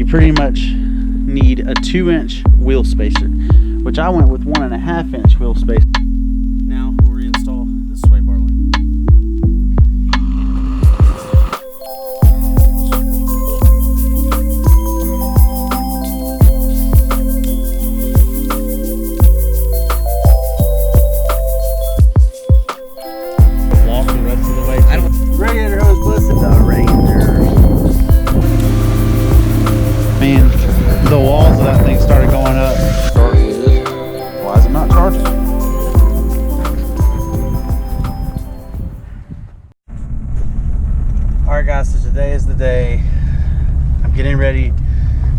you pretty much need a 2-inch wheel spacer, which I went with 1.5-inch wheel spacer. Now we'll reinstall the sway bar link. Radiator hose blistered. The Rangers. I mean, the walls of that thing started going up. Why is it not charging? Alright guys, so today is the day. I'm getting ready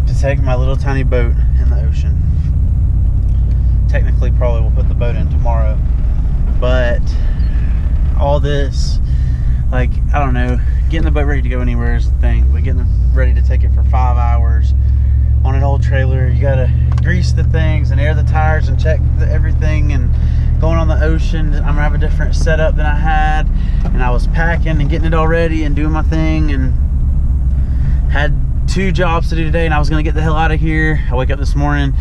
to take my little tiny boat in the ocean. Technically, probably we'll put the boat in tomorrow. But all this, like, I don't know, getting the boat ready to go anywhere is the thing, but getting ready to take it for 5 hours on an old trailer, you gotta grease the things and air the tires and check everything. And going on the ocean, I'm gonna have a different setup than I had, and I was packing and getting it all ready and doing my thing, and had 2 jobs to do today, and I was gonna get the hell out of here. I wake up this morning,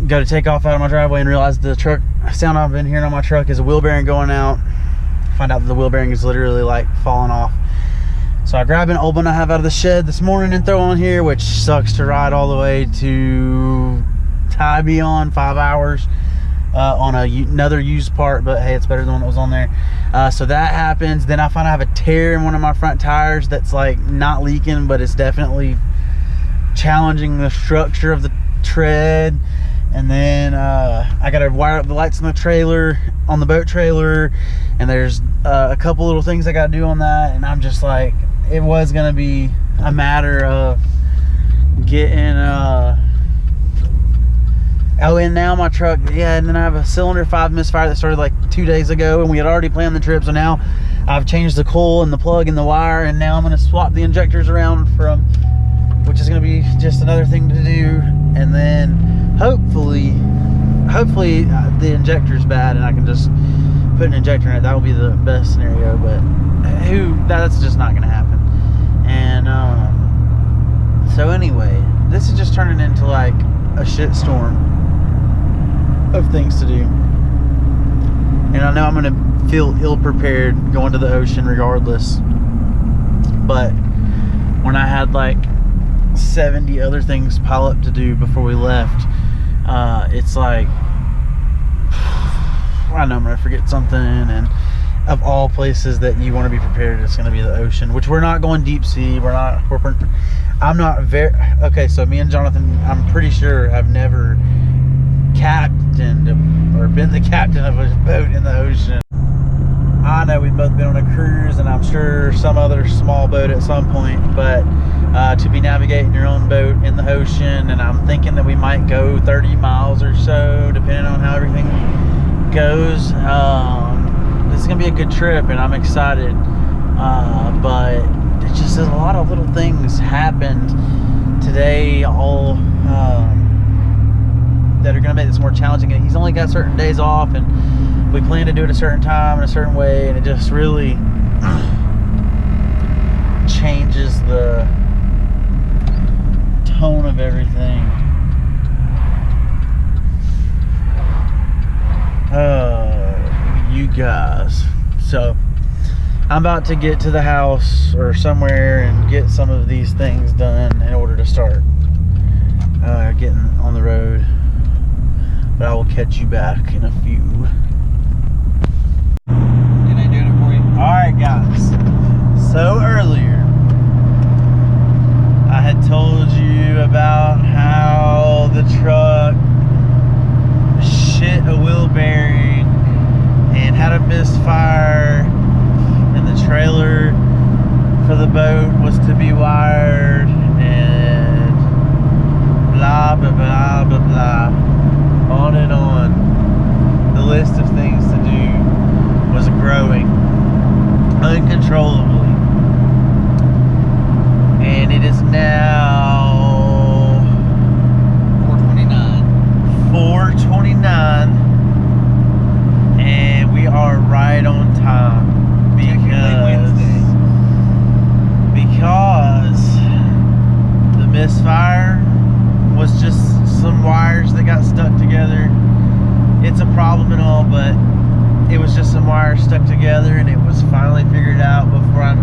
go to take off out of my driveway, and realize the truck sound I've been hearing on my truck is a wheel bearing going out. Find out that the wheel bearing is literally like falling off. So I grab an old one I have out of the shed this morning and throw on here, which sucks to ride all the way to Tybee on 5 hours on another used part, but hey, it's better than the one that was on there. So that happens. Then I find I have a tear in one of my front tires that's like not leaking, but it's definitely challenging the structure of the tread. And then I gotta wire up the lights on the trailer, on the boat trailer, and there's a couple little things I gotta do on that. And I'm just like, it was gonna be a matter of getting oh, and now my truck, yeah, and then I have a cylinder 5 misfire that started like 2 days ago, and we had already planned the trip. So now I've changed the coil and the plug and the wire, and now I'm gonna swap the injectors around from, which is gonna be just another thing to do. And then hopefully the injector's bad and I can just put an injector in it. That will be the best scenario, but that's just not gonna happen. And so anyway, this is just turning into like a shit storm of things to do, and I know I'm gonna feel ill prepared going to the ocean regardless, but when I had like 70 other things pile up to do before we left, it's like, I know I'm gonna forget something. And of all places that you want to be prepared, it's gonna be the ocean, which we're not going deep sea. I'm not very, okay, so me and Jonathan, I'm pretty sure, have never captained or been the captain of a boat in the ocean. I know we've both been on a cruise, and I'm sure some other small boat at some point, but to be navigating your own boat in the ocean, and I'm thinking that we might go 30 miles or so, depending on how everything goes. This is gonna be a good trip, and I'm excited, but it's just a lot of little things happened today, all that are gonna make this more challenging. And he's only got certain days off, and we plan to do it a certain time in a certain way, and it just really changes the tone of everything. You guys. So I'm about to get to the house or somewhere and get some of these things done in order to start getting on the road. But I will catch you back in a few. Did I do it for you? Alright guys, so earlier I had told you about how the truck shit a wheel bearing and had a misfire, and the trailer for the boat was to be wired, and blah blah blah blah blah, on and on. The list of things to do was growing uncontrollably. misfire, was just some wires that got stuck together. It's a problem and all, but it was just some wires stuck together, and it was finally figured out before I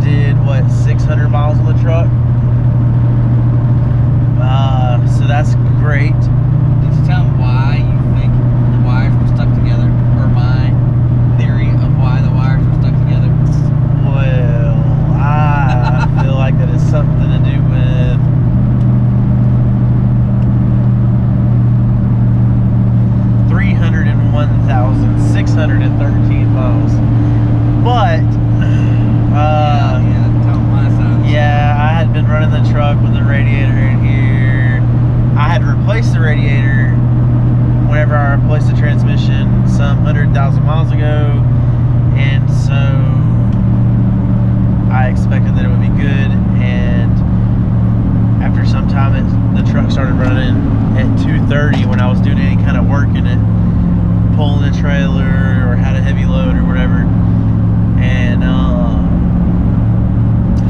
did, what, 600 miles on the truck. So that's great. Did you tell them why you think the wires were stuck together, or my theory of why the wires were stuck together? Well, I feel like that is something to do with $301,613 miles. But yeah, I had been running the truck with the radiator in here. I had replaced the radiator whenever I replaced the transmission some 100,000 miles ago, and so I expected that it would be good. And after some time, the truck started running at 230 when I was doing any kind of work in it, pulling a trailer or had a heavy load or whatever. And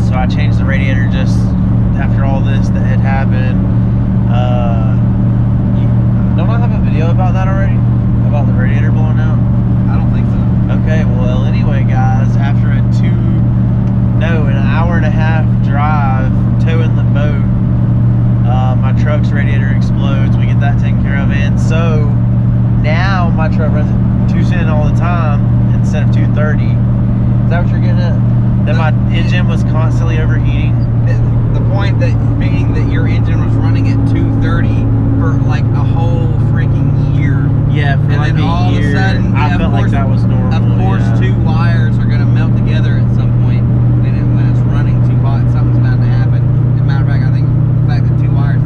so I changed the radiator just after all this that had happened. Don't I have a video about that already? About the radiator blowing out? I don't think so. Okay, well, anyway, guys, after an hour and a half drive towing the boat, my truck's radiator explodes. We get that taken care of, and so now my truck runs at 210 all the time instead of 230. Is that what you're getting at? That my engine was constantly overheating? The point that being that your engine was running at 230 for like a whole freaking year. Yeah, for and like then all a year. Of a sudden, I felt like that was normal. Of course, yeah. Two wires are going to melt together at some point. And when it's running too hot, something's bound to happen. As a matter of fact, I think the fact that two wires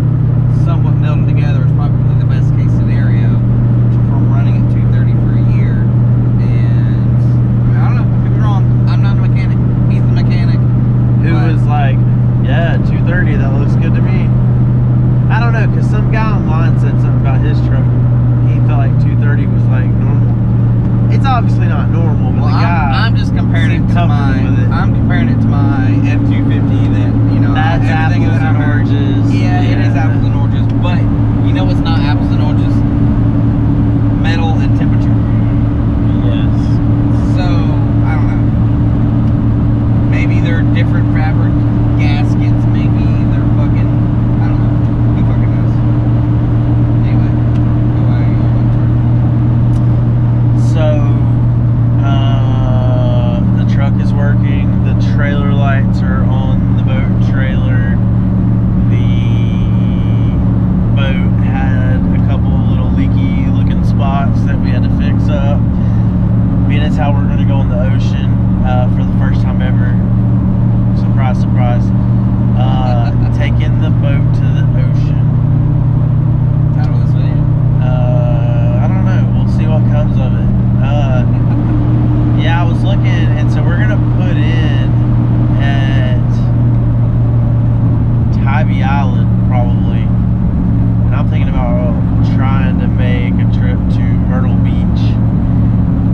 somewhat melted together is probably the best case scenario from running at 230 for a year. And I don't know, could be wrong. I'm not a mechanic. He's the mechanic. Who was like, yeah, 230, that looks good to me. I don't know, because some guy online said something about his truck. He felt like 230 was like normal. It's obviously not normal, but well, the guy, I'm just comparing it to my. I'm comparing it to my F250. That that's everything apples that and oranges. Yeah, it is apples and oranges, but you know what's not apples and oranges? Metal and temperature. Yes. So I don't know. Maybe they're different fabric gaskets. Maybe they're fucking. I don't know. Who fucking knows? Anyway, go ahead. So, the truck is working. The trailer lights are on the boat trailer. The boat had a couple little leaky looking spots that we had to fix up. Being as how we're going to go in the ocean for the first time ever. Surprise, surprise. Taking the boat to the ocean. Title of this video. I don't know. We'll see what comes of it. Yeah, I was looking, and so we're gonna put in at Tybee Island probably, and I'm thinking about trying to make a trip to Myrtle Beach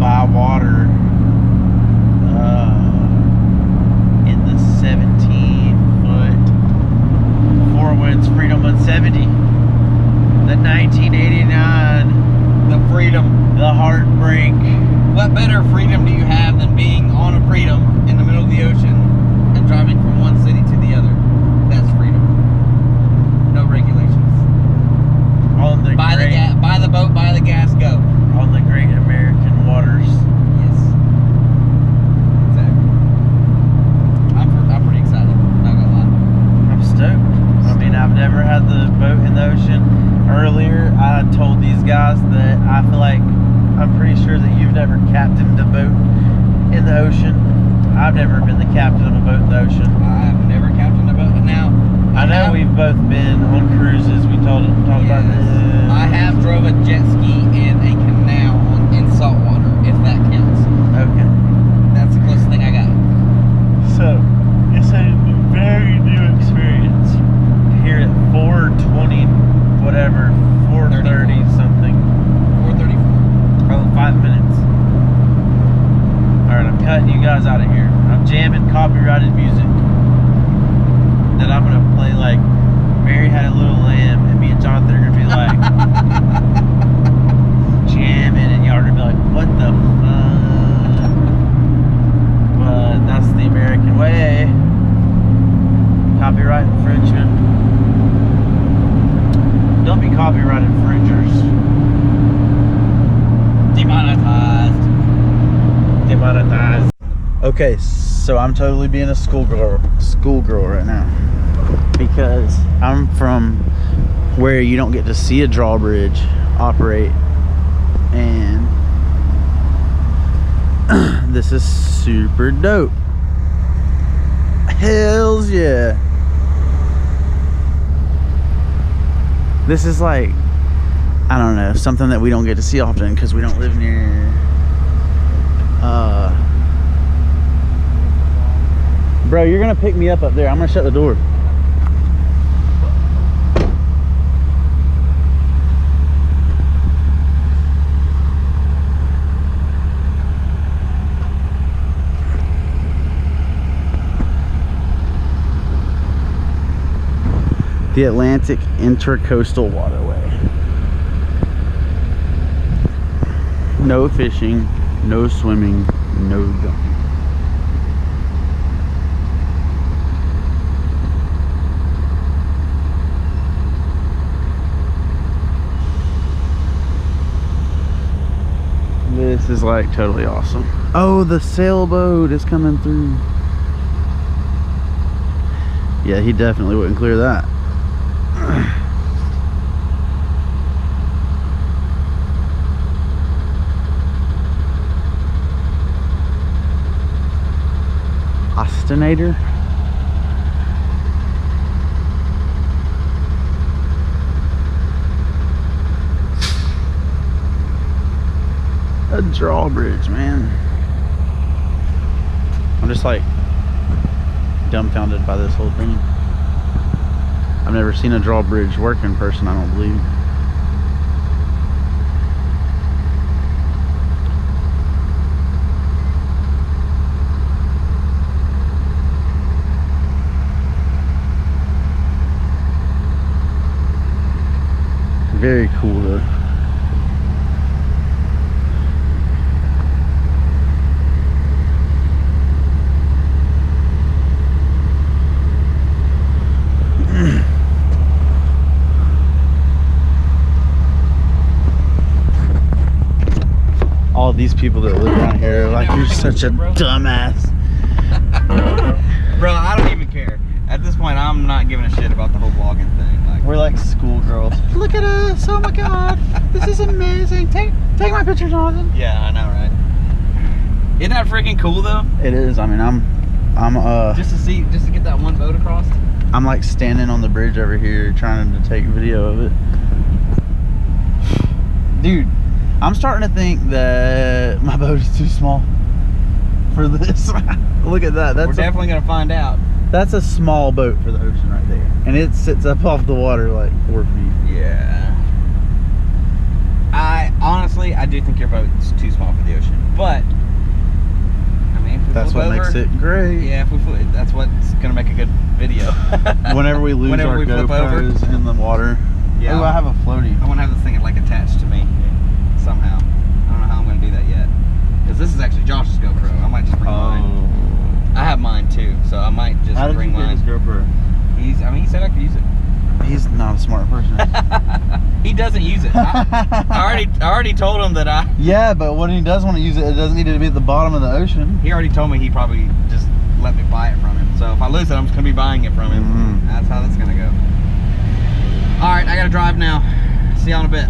by water in the 17-foot four winds Freedom 170, the 1989, The Freedom. the Heartbreak. What better freedom do you have than being on a Freedom in the middle of the ocean and driving from one city to the other? That's freedom. No regulations. On the Buy the boat, buy the gas, go. On the great American waters. Yes. Exactly. I'm pretty excited. Not gonna lie. I'm stoked. I mean, I've never had the boat in the ocean. Earlier, I told these guys that I feel like I'm pretty sure that you've never captained a boat in the ocean. I've never been the captain of a boat in the ocean. I've never captained a boat. Now, I know we've both been on cruises. We talked about this. I have drove a jet ski in a canal in salt water, if that counts. Okay. That's the closest thing I got. So, it's a very new experience here at 4:20, whatever, 4:30 something. 4:34. Oh, 5 minutes. Alright, I'm cutting you guys out of here. I'm jamming copyrighted music that I'm going to play like infringement. Don't be copyright infringers. Demonetized. Demonetized. Okay, so I'm totally being a schoolgirl right now because I'm from where you don't get to see a drawbridge operate, and this is super dope. Hells yeah. This is like, I don't know, something that we don't get to see often because we don't live near bro, you're gonna pick me up there. I'm gonna shut the door. The Atlantic Intercoastal Waterway. No fishing, no swimming, no jumping. This is like totally awesome. Oh, the sailboat is coming through. Yeah, he definitely wouldn't clear that. Ostinator. A drawbridge, man. I'm just like dumbfounded by this whole thing. I've never seen a drawbridge work in person, I don't believe. Very cool though. All these people that live around here are like, you're such a dumbass. Bro, I don't even care. At this point, I'm not giving a shit about the whole vlogging thing. Like, we're like schoolgirls. Look at us! Oh my god, this is amazing. Take my picture, Jonathan. yeah, I know, right? Isn't that freaking cool though? It is. I mean, I'm just to get that one boat across. I'm like standing on the bridge over here trying to take video of it. Dude, I'm starting to think that my boat is too small for this. Look at that. We're definitely gonna find out. That's a small boat for the ocean right there. And it sits up off the water like 4 feet. Yeah. Honestly, I do think your boat's too small for the ocean. But, I mean, if we that's flip what over, makes it great. Yeah, if we flip, that's what's gonna make a good video. Whenever we lose our GoPros in the water. Yeah. Oh, I have a floaty. I want to have this thing like attached to me somehow. I don't know how I'm gonna do that yet. Because this is actually Josh's GoPro. I might just bring mine. I have mine too, so I might just bring mine. How did you get his GoPro? He said I could use it. He's not a smart person. He doesn't use it. I already told him that Yeah, but when he does want to use it, it doesn't need to be at the bottom of the ocean. He already told me he probably just let me buy it from him. So if I lose it, I'm just gonna be buying it from him. That's how that's gonna go. All right, I gotta drive now. See y'all in a bit.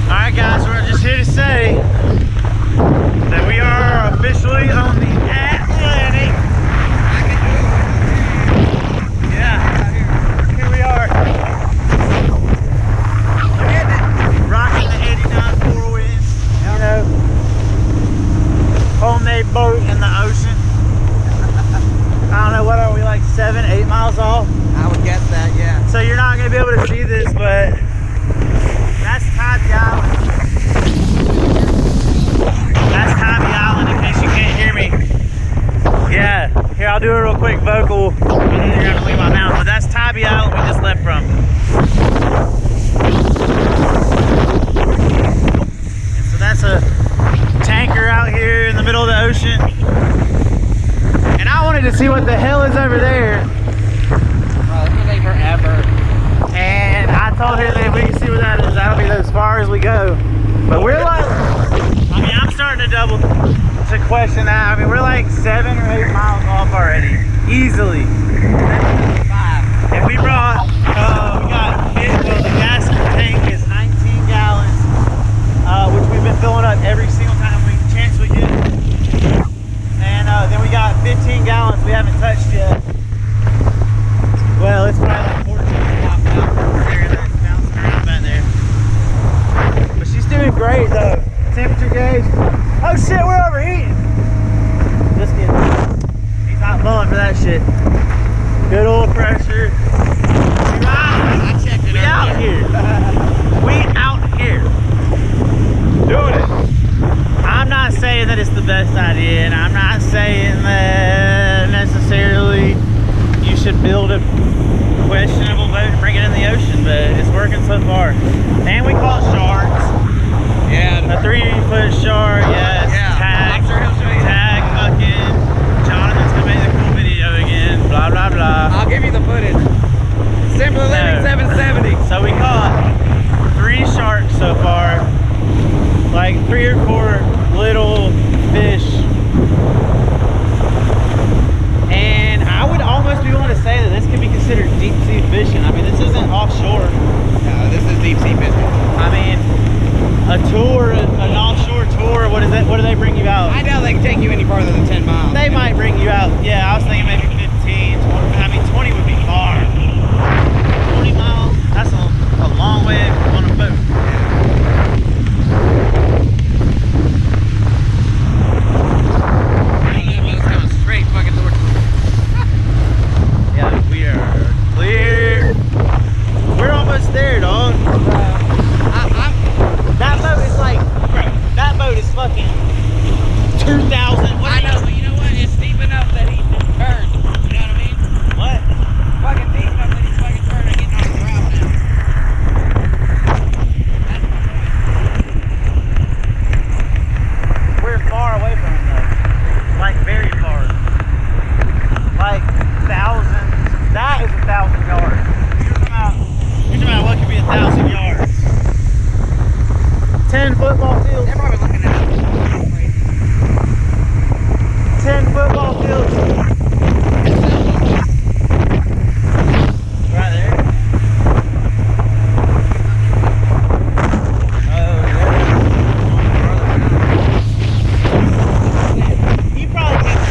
All right, guys, we're just here to say that we are officially on the Atlantic. Yeah, here we are. Rocking the 89 four winds, you know. Homemade boat in the ocean. I don't know, what are we, like 7, 8 miles off? I would guess that, yeah. So you're not gonna be able to see this, but that's Tybee Island. That's Tybee Island, in case you can't hear me. Yeah, here, I'll do a real quick vocal, and then you're gonna leave my mouth, but that's Tybee Island we just left from. And so that's a tanker out here in the middle of the ocean. And I wanted excited to see what the hell is over there. Bro, it's gonna take forever. And I told her that if we can see what that is, that'll be as far as we go. But we're like, I mean, I'm starting to question that. I mean, we're like 7 or 8 miles off already, easily. And we brought, well, the gas tank is 19 gallons, which we've been filling up every single time chance we get. And then we got 15 gallons we haven't touched yet. Well, it's probably like 14 popped out there that's bouncing around back there. But she's doing great though. Temperature gauge. Oh shit, we're overheating. Just kidding. He's not pulling for that shit. Good oil pressure. I checked it. We out here. We out here. Doing it. I'm not saying that it's the best idea, and I'm not saying that necessarily you should build a questionable boat and bring it in the ocean, but it's working so far. And we caught sharks. Yeah. A 3-foot shark, yes. Yeah. Tag, I'm sure he'll show you. tag fucking. Jonathan's gonna make the cool video again. Blah, blah, blah. I'll give you the footage. Simply Living 770. So we caught 3 sharks so far. Like 3 or 4 little fish. And I would almost be willing to say that this could be considered deep sea fishing. I mean, this isn't offshore. No, this is deep sea fishing. I mean, a tour, an offshore tour, what is that? What do they bring you out? I doubt they can take you any farther than 10 miles. They might bring you out. Yeah, I was thinking maybe 15, 20. I mean, 20 would be far. 20 miles, that's a long way on a boat. There, dog. That boat is like, bro, that boat is fucking 2,000. I know, but you know what? It's deep enough that he can turn. You know what I mean? What? Fucking deep enough that he's fucking turning and getting off the route now. We're far away from him though. Like very far. Like thousands. That is 1,000 yards. You're talking about what could be 1,000 yards. 10 football fields. They're probably looking at it. 10 football fields. Right there. Oh, yeah. He probably gets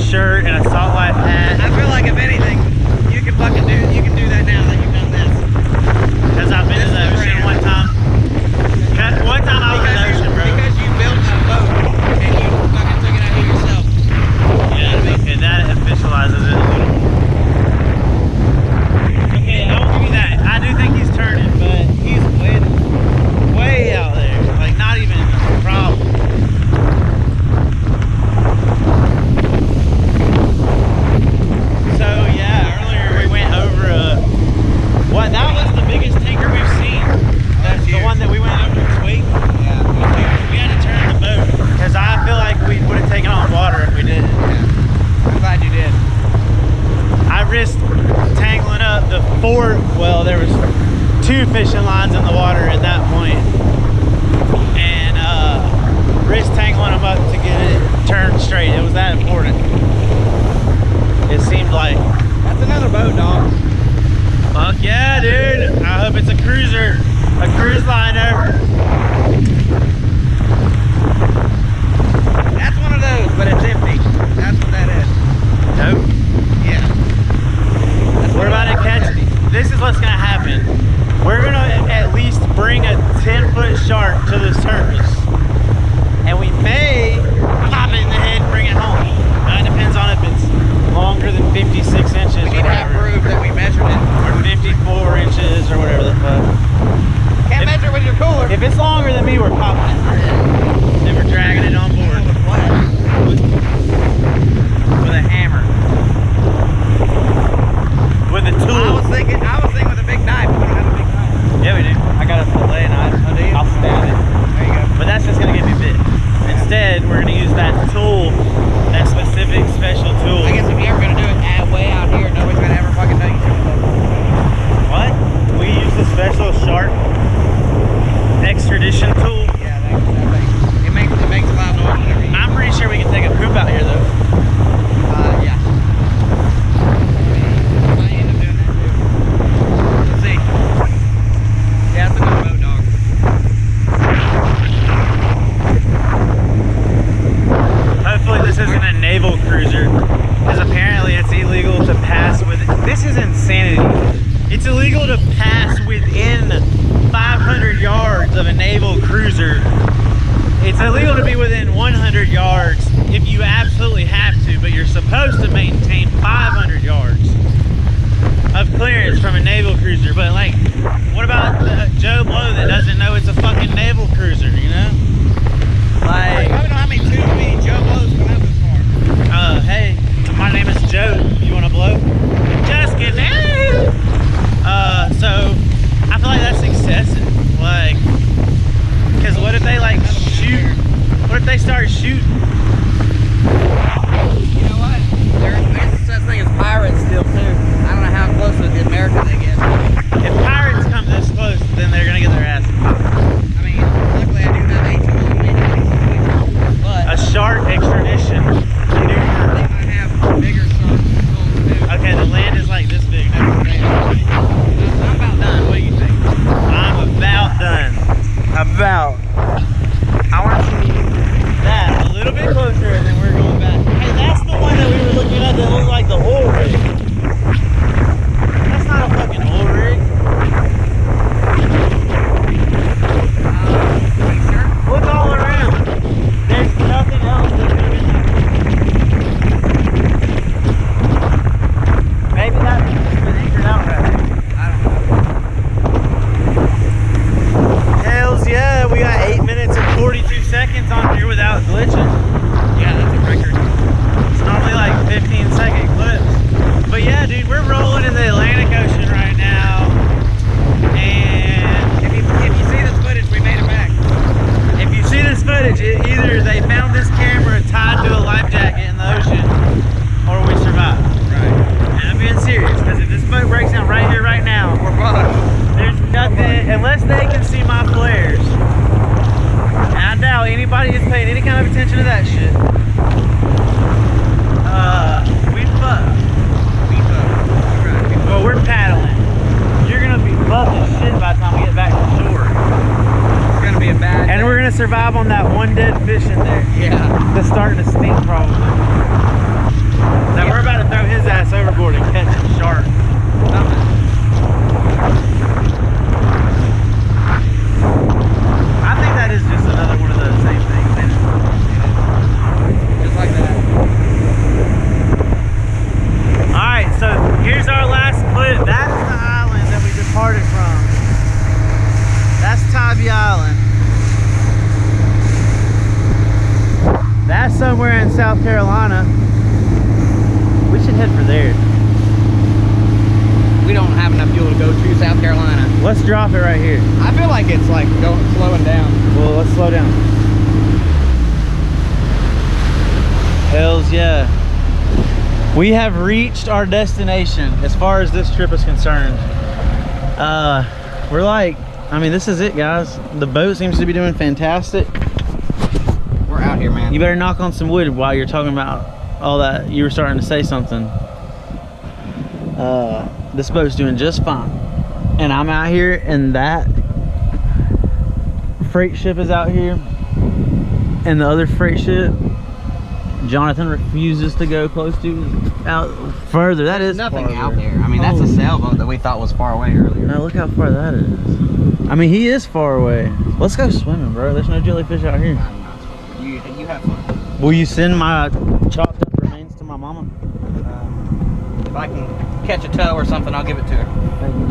shirt and a Salt Life hat. I feel like if anything, you can do that now that you've done this. Because I've been in the ocean one time. One time I was in the ocean, bro. Because you built a boat and you fucking took it out here yourself. Yeah, and that officializes it a little. Okay, I'll give you that. I do think he's turning, but he's way out there. Like not even a problem. So yeah, earlier we went over what that was the biggest tanker we've seen. That's the one that we went over this week. Yeah. We had to turn the boat because I feel like we would have taken on water if we didn't. Yeah. I'm glad you did. I risked tangling up the 4. Well, there was 2 fishing lines in the water at that point, and risked tangling them up to get it turned straight. It was that important. It seemed like. That's another boat, dog. Fuck yeah, dude. I hope it's a cruiser. A cruise liner. That's one of those, but it's empty. That's what that is. Nope. Yeah. We're about to catch it. This is what's gonna happen. We're gonna at least bring a 10-foot shark to the surface. And we may pop it in the head and bring it home. That depends on if it's longer than 56 inches. We need to have proof that we measured it. Or 54 inches or whatever the fuck. Can't measure with your cooler. If it's longer than me, we're popping it. Then we're dragging it on board. With a hammer. With a tool. I was thinking with a big knife. We don't have a big knife. Yeah, we do. I got a fillet knife. Oh, do you? I'll stab it. There you go. But that's just gonna get me bit. Instead, we're gonna use that tool, that specific special tool. I guess if you're ever gonna do it way out here, nobody's gonna ever fucking tell you to. What? We use the special sharp extradition tool. Yeah, that thing. It makes a loud noise whenever you. I'm pretty sure we can take a poop out here though. Yeah. I might end up doing that too. Let's see. Yeah, it's a good boat, dog. Hopefully this isn't a naval cruiser, because apparently it's illegal to pass with it. This is insanity. It's illegal to pass within 500 yards of a naval cruiser. It's illegal to be within 100 yards if you absolutely have to, but you're supposed to maintain 500 yards of clearance from a naval cruiser. But like, what about Joe Blow that doesn't know it's a fucking naval cruiser, you know? Like, I don't know how many Joe Blows come out this far. Hey, my name is Joe. You want to blow? Just kidding. So I feel like that's excessive. Like, because what if they like shoot? What if they start shooting? You know what? There's such thing as pirates still too. I don't know how close to the America they get. If pirates come this close, then they're gonna get their ass popped. I mean, luckily I do have H1, but A sharp extradition. they might have bigger tools too. Okay, the land is like this big now. I'm about done. What do you think? I'm about done. About. I want to see that a little bit closer, and then we're going back. Hey, that's the one that we were looking at that looked like the oil rig. That's not a fucking oil rig. Are you sure? Look all around. There's nothing else that's moving there. Maybe that's just been anchored out right there. I don't know. Hells yeah, we got 8 minutes and 42 seconds on here without glitching. Yeah, that's a record. It's normally like 15-second clips. But yeah, dude, we're rolling in the Atlantic Ocean right now. And If you see this footage, we made it back. if you see this footage, either they found this camera tied to a life jacket in the ocean, or we survived. Right. And I'm being serious, because if this boat breaks down right here, right now, We're fucked. there's nothing, unless they can see my flares. And I doubt anybody is paying any kind of attention to that shit. We fucked. We fucked. Right. Well, we're paddling. You're gonna be buffing shit by the time we get back to shore. It's gonna be a bad. And we're gonna survive on that one dead fish in there. Yeah. That's starting to stink probably. Now we're about to throw his ass overboard and catch a shark. I think that is just another one of those same things, man. Just like that. Alright, so here's our last clip. That's the island that we departed from. That's Tybee Island. That's somewhere in South Carolina. We should head for there. We don't have enough fuel to go to South Carolina. Let's drop it right here. I feel like it's like slowing down. Well, let's slow down. Hells yeah. We have reached our destination as far as this trip is concerned. We're like, I mean, this is it, guys. The boat seems to be doing fantastic. We're out here, man. You better knock on some wood while you're talking about all that. You were starting to say something. This boat's doing just fine. And I'm out here, and that freight ship is out here. And the other freight ship, Jonathan refuses to go close to, out further. That is nothing farther. out there. I mean, that's a sailboat that we thought was far away earlier. Now look how far that is. I mean, he is far away. Let's go swimming, bro. There's no jellyfish out here. I'm not swimming. You have fun. Will you send my chopped up remains to my mama? If I can catch a tow or something, I'll give it to her. Thank you.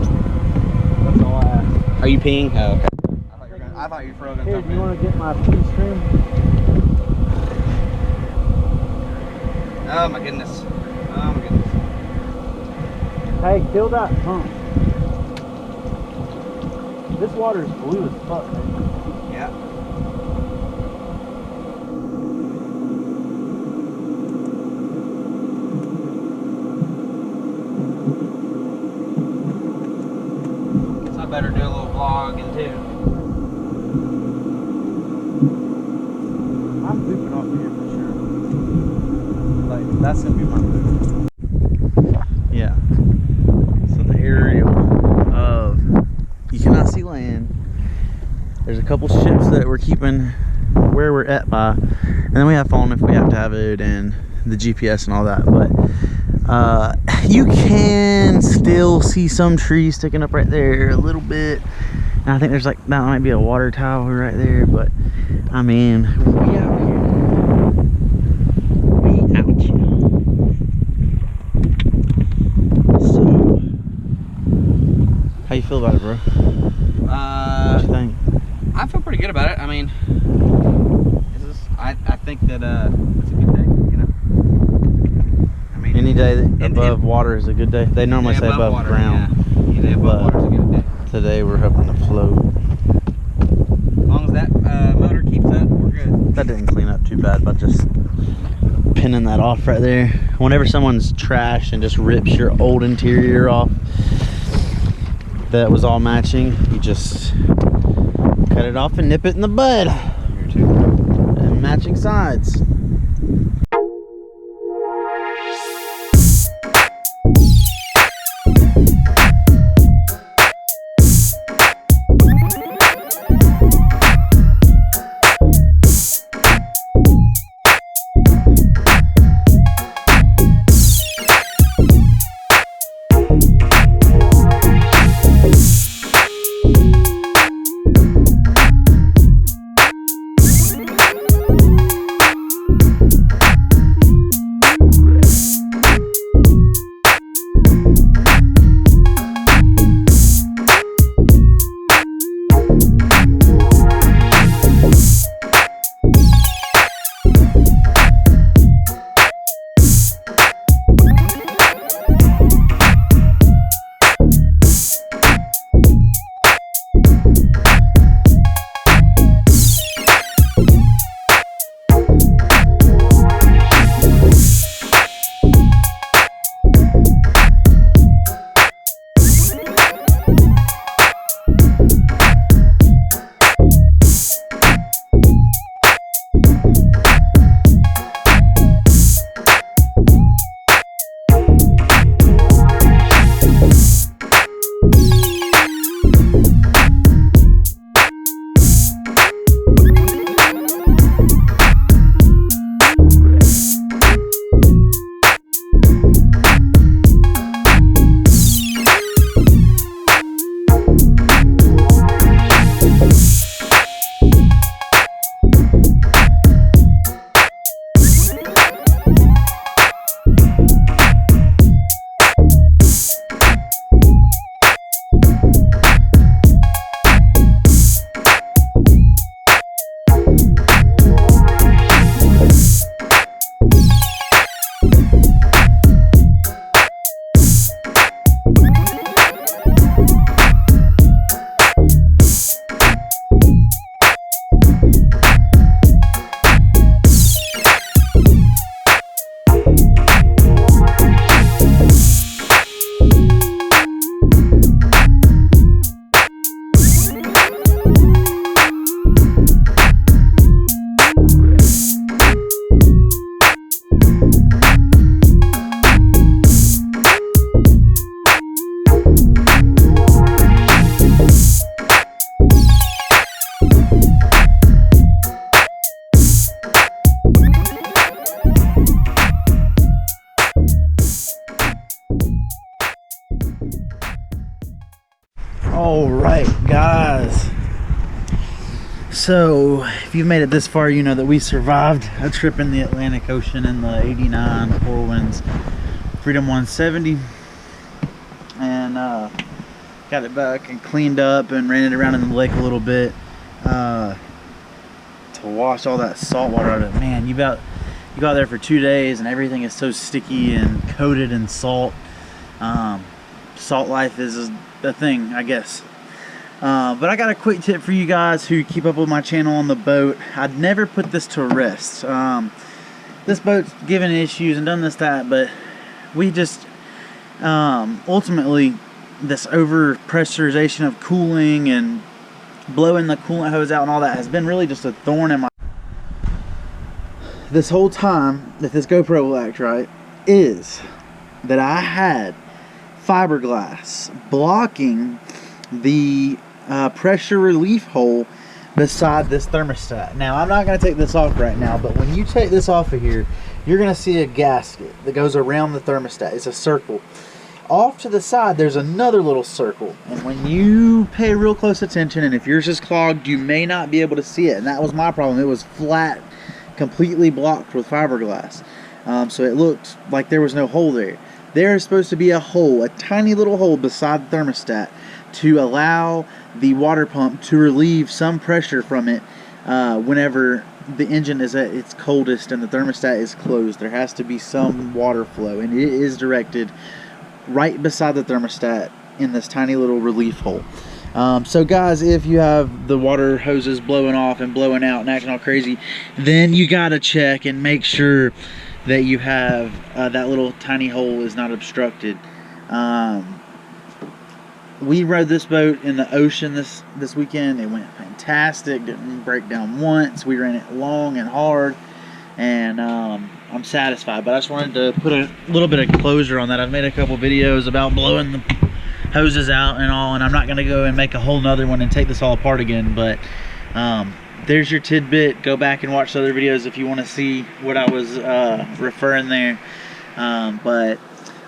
That's all I ask. Are you peeing? Oh, okay. I thought you were going to Here, jump do you in. want to get my pee stream? Oh my goodness. Oh my goodness. Hey, kill that pump. This water is blue as fuck, man. Yeah. So I better do a little vlogging too. I'm pooping off here for sure. Like, that's gonna be my move. Yeah. So the aerial of, you cannot see land. There's a couple ships that we're keeping where we're at by, and then we have phone if we have to have it, and the GPS and all that. But you can still see some trees sticking up right there a little bit, and I think there's like, that might be a water tower right there. But I mean, we out here. We out here. So, how you feel about it, bro? What you think? I feel pretty good about it. I mean, I think that it's a good day, you know. I mean, Any day above water is a good day. They normally say above water, ground. Yeah. Any day above water is a good day. Today we're hoping to float. As long as that motor keeps up, we're good. That didn't clean up too bad by just pinning that off right there. Whenever someone's trash and just rips your old interior off that was all matching, you just cut it off and nip it in the bud. Here too. And matching sides. All right, guys. So if you've made it this far, you know that we survived a trip in the Atlantic Ocean in the 89 4 winds. Freedom 170, and got it back and cleaned up and ran it around in the lake a little bit to wash all that salt water out of it. Man, you go out there for 2 days and everything is so sticky and coated in salt. Salt life is a thing, I guess. But I got a quick tip for you guys who keep up with my channel on the boat. I'd never put this to rest. This boat's given issues and done this, that, but we just ultimately, this over pressurization of cooling and blowing the coolant hose out and all that has been really just a thorn in my this whole time that this GoPro will act right is that I had fiberglass blocking the pressure relief hole beside this thermostat. Now, I'm not going to take this off right now, but when you take this off of here, you're going to see a gasket that goes around the thermostat. It's a circle. Off to the side, there's another little circle, and when you pay real close attention, and if yours is clogged, you may not be able to see it, and that was my problem. It was flat, completely blocked with fiberglass, so it looked like there was no hole there. There is supposed to be a hole, a tiny little hole beside the thermostat to allow the water pump to relieve some pressure from it whenever the engine is at its coldest and the thermostat is closed. There has to be some water flow, and it is directed right beside the thermostat in this tiny little relief hole. So guys, if you have the water hoses blowing off and blowing out and acting all crazy, then you gotta check and make sure that you have that little tiny hole is not obstructed. We rode this boat in the ocean this weekend. It went fantastic, didn't break down once. We ran it long and hard, and I'm satisfied. But I just wanted to put a little bit of closure on that. I've made a couple videos about blowing the hoses out and all, and I'm not going to go and make a whole nother one and take this all apart again, but there's your tidbit. Go back and watch the other videos if you want to see what I was referring there. But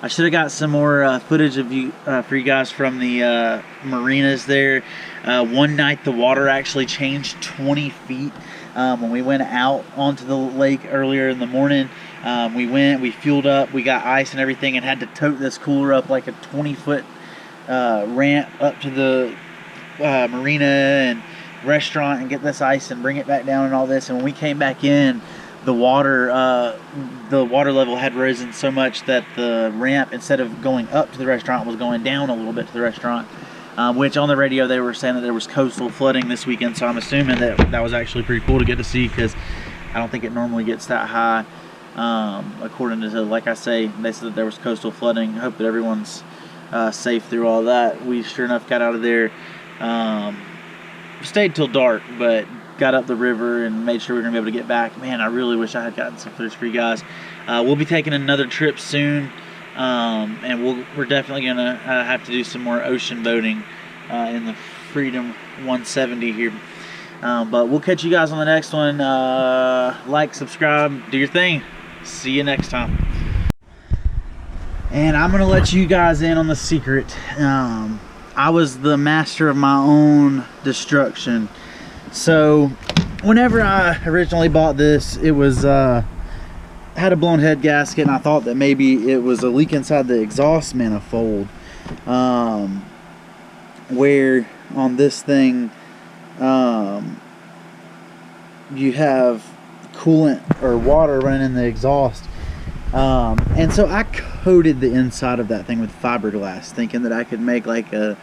I should have got some more footage of you for you guys from the marinas there. One night the water actually changed 20 feet when we went out onto the lake earlier in the morning. We fueled up, we got ice and everything, and had to tote this cooler up like a 20-foot ramp up to the marina and restaurant and get this ice and bring it back down and all this. And when we came back in, the water level had risen so much that the ramp, instead of going up to the restaurant, was going down a little bit to the restaurant, which on the radio they were saying that there was coastal flooding this weekend. So I'm assuming that was actually pretty cool to get to see, because I don't think it normally gets that high. According to, like I say, they said that there was coastal flooding. I hope that everyone's safe through all that. We sure enough got out of there, stayed till dark, but got up the river and made sure we were gonna be able to get back. Man, I really wish I had gotten some footage for you guys. We'll be taking another trip soon, and we're definitely gonna have to do some more ocean boating in the Freedom 170 here. But we'll catch you guys on the next one. Like, subscribe, do your thing. See you next time. And I'm gonna let you guys in on the secret. I was the master of my own destruction. So whenever I originally bought this, it was had a blown head gasket, and I thought that maybe it was a leak inside the exhaust manifold, where on this thing you have coolant or water running in the exhaust. And so I coated the inside of that thing with fiberglass, thinking that I could make like a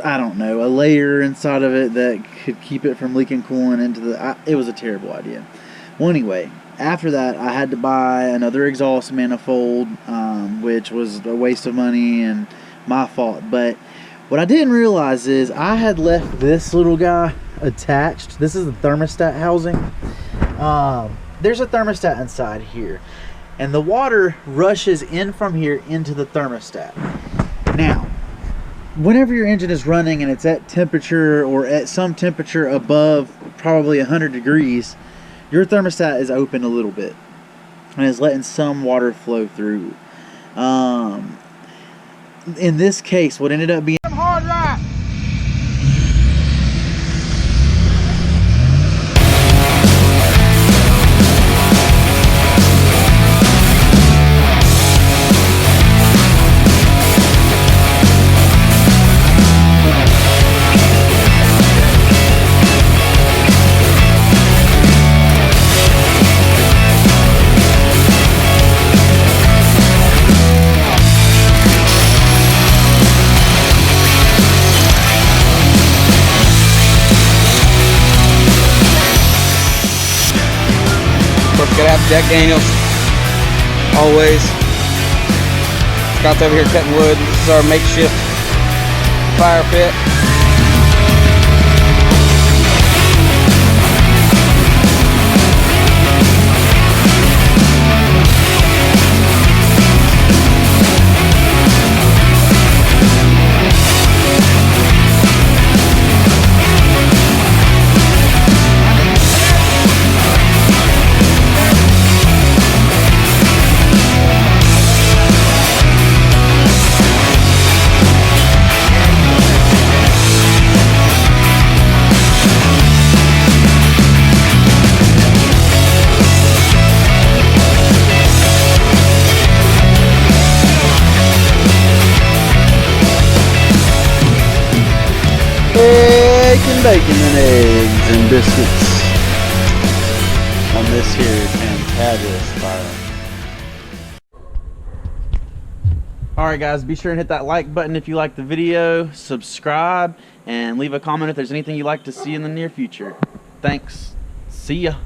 layer inside of it that could keep it from leaking coolant into the... it was a terrible idea. Well, anyway, after that, I had to buy another exhaust manifold, which was a waste of money and my fault. But what I didn't realize is I had left this little guy attached. This is the thermostat housing. There's a thermostat inside here, and the water rushes in from here into the thermostat. Now, whenever your engine is running and it's at temperature or at some temperature above probably 100 degrees, your thermostat is open a little bit and is letting some water flow through. In this case, what ended up being hard right. Jack Daniels, always. Scott's over here cutting wood. This is our makeshift fire pit. Bacon and eggs and biscuits on this here fantabulous fire. Alright guys, be sure and hit that like button if you like the video, subscribe, and leave a comment if there's anything you'd like to see in the near future. Thanks. See ya.